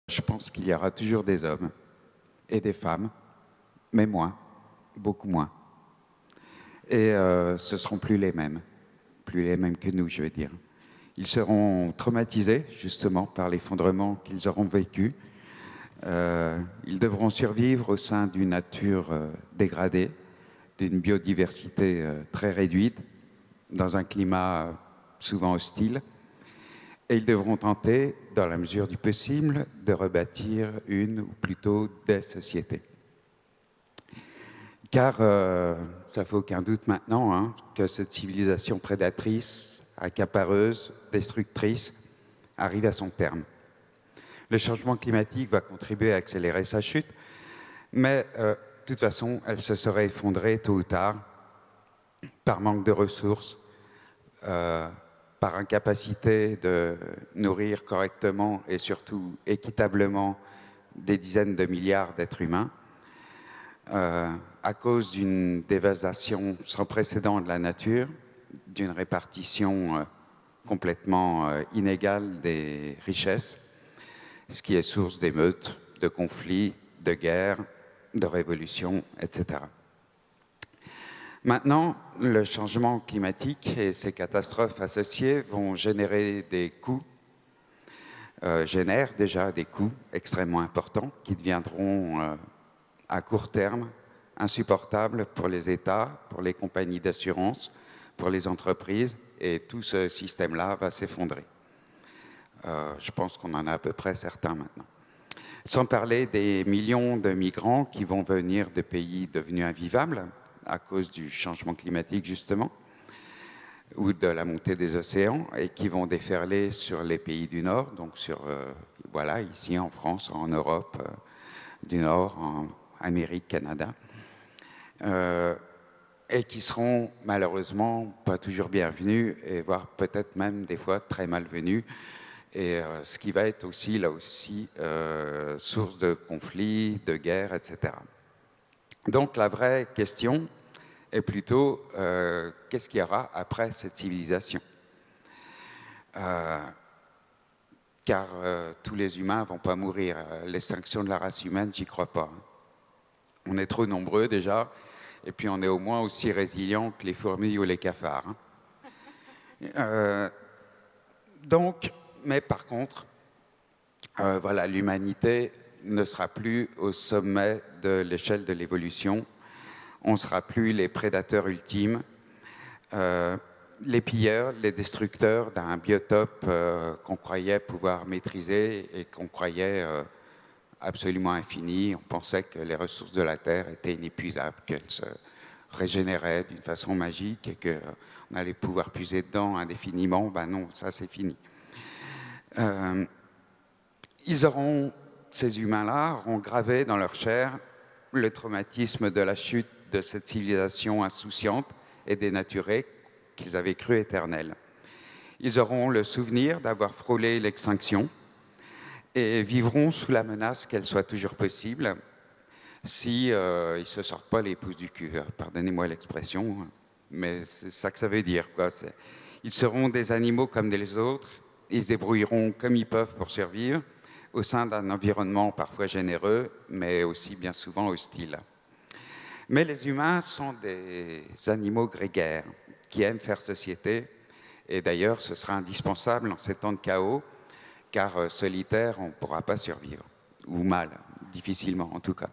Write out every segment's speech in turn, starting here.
Je pense qu'il y aura toujours des hommes et des femmes, mais moins, beaucoup moins. Et ce ne seront plus les mêmes que nous, je veux dire. Ils seront traumatisés, justement, par l'effondrement qu'ils auront vécu. Ils devront survivre au sein d'une nature dégradée, d'une biodiversité très réduite, dans un climat souvent hostile. Et ils devront tenter, dans la mesure du possible, de rebâtir une, ou plutôt des sociétés. Car ça fait aucun doute maintenant que cette civilisation prédatrice, accapareuse, destructrice, arrive à son terme. Le changement climatique va contribuer à accélérer sa chute, mais de toute façon, elle se serait effondrée tôt ou tard par manque de ressources, par incapacité de nourrir correctement et surtout équitablement des dizaines de milliards d'êtres humains, à cause d'une dévastation sans précédent de la nature, d'une répartition complètement inégale des richesses, ce qui est source d'émeutes, de conflits, de guerres, de révolutions, etc. Maintenant, le changement climatique et ses catastrophes associées vont générer des coûts, génèrent déjà des coûts extrêmement importants qui deviendront à court terme insupportables pour les États, pour les compagnies d'assurance, pour les entreprises, et tout ce système-là va s'effondrer. Je pense qu'on en a à peu près certains maintenant. Sans parler des millions de migrants qui vont venir de pays devenus invivables à cause du changement climatique, justement, ou de la montée des océans, et qui vont déferler sur les pays du Nord, donc sur, voilà, ici en France, en Europe du Nord, en Amérique, Canada, et qui seront malheureusement pas toujours bienvenus, et voire peut-être même des fois très malvenus, et ce qui va être aussi, là aussi, source de conflits, de guerres, etc. Donc la vraie question est plutôt qu'est-ce qu'il y aura après cette civilisation, car tous les humains ne vont pas mourir. L'extinction de la race humaine, j'y crois pas. On est trop nombreux déjà, et puis on est au moins aussi résilients que les fourmis ou les cafards. Donc, mais par contre, voilà, l'humanité ne sera plus au sommet de l'échelle de l'évolution. On ne sera plus les prédateurs ultimes, les pilleurs, les destructeurs d'un biotope qu'on croyait pouvoir maîtriser et qu'on croyait absolument infini. On pensait que les ressources de la Terre étaient inépuisables, qu'elles se régénéraient d'une façon magique et qu'on allait pouvoir puiser dedans indéfiniment. Ben non, ça c'est fini. Ces humains-là auront gravé dans leur chair le traumatisme de la chute de cette civilisation insouciante et dénaturée qu'ils avaient cru éternelle. Ils auront le souvenir d'avoir frôlé l'extinction et vivront sous la menace qu'elle soit toujours possible si ils ne se sortent pas les pouces du cul. Pardonnez-moi l'expression, mais c'est ça que ça veut dire, quoi. Ils seront des animaux comme les autres, ils se débrouilleront comme ils peuvent pour survivre, au sein d'un environnement parfois généreux, mais aussi bien souvent hostile. Mais les humains sont des animaux grégaires qui aiment faire société, et d'ailleurs ce sera indispensable en ces temps de chaos, car solitaire on ne pourra pas survivre, ou mal, difficilement en tout cas.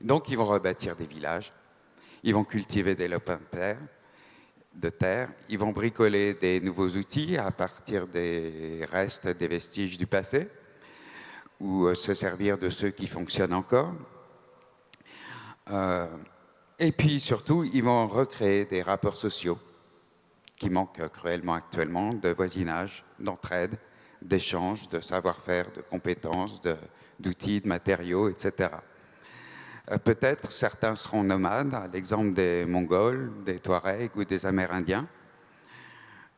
Donc ils vont rebâtir des villages, ils vont cultiver des lopins de terre, ils vont bricoler des nouveaux outils à partir des restes, des vestiges du passé, ou se servir de ceux qui fonctionnent encore. Et puis surtout, ils vont recréer des rapports sociaux qui manquent cruellement actuellement, de voisinage, d'entraide, d'échange, de savoir-faire, de compétences, d'outils, de matériaux, etc. Peut-être certains seront nomades, à l'exemple des Mongols, des Touaregs ou des Amérindiens.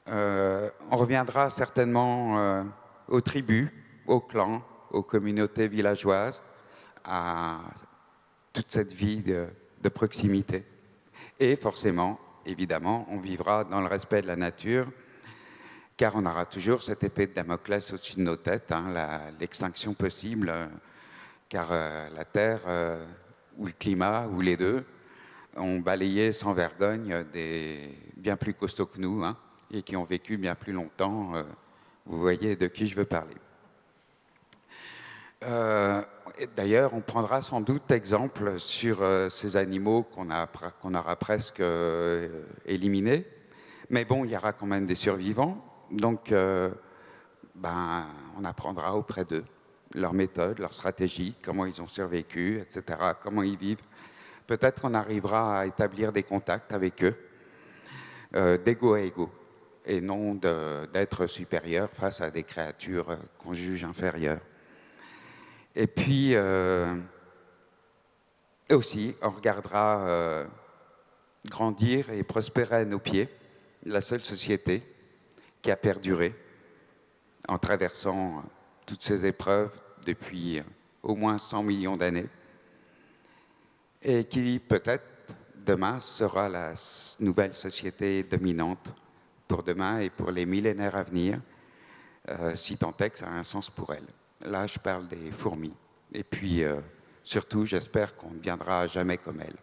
On reviendra certainement aux tribus, aux clans, aux communautés villageoises, à toute cette vie de proximité. Et forcément, évidemment, on vivra dans le respect de la nature car on aura toujours cette épée de Damoclès au-dessus de nos têtes, hein, l'extinction possible, car la Terre ou le climat, ou les deux, ont balayé sans vergogne des bien plus costauds que nous, hein, et qui ont vécu bien plus longtemps. Vous voyez de qui je veux parler. D'ailleurs, on prendra sans doute exemple sur ces animaux qu'on aura presque éliminés. Mais bon, il y aura quand même des survivants. Donc, on apprendra auprès d'eux leurs méthodes, leurs stratégies, comment ils ont survécu, etc., comment ils vivent. Peut-être qu'on arrivera à établir des contacts avec eux, d'égo à égo, et non d'être supérieur face à des créatures qu'on juge inférieures. Et puis, aussi, on regardera grandir et prospérer à nos pieds la seule société qui a perduré en traversant toutes ces épreuves depuis au moins 100 millions d'années, et qui peut-être demain sera la nouvelle société dominante pour demain et pour les millénaires à venir, si tant est que ça a un sens pour elle. Là, je parle des fourmis. Et puis, surtout, j'espère qu'on ne deviendra jamais comme elles.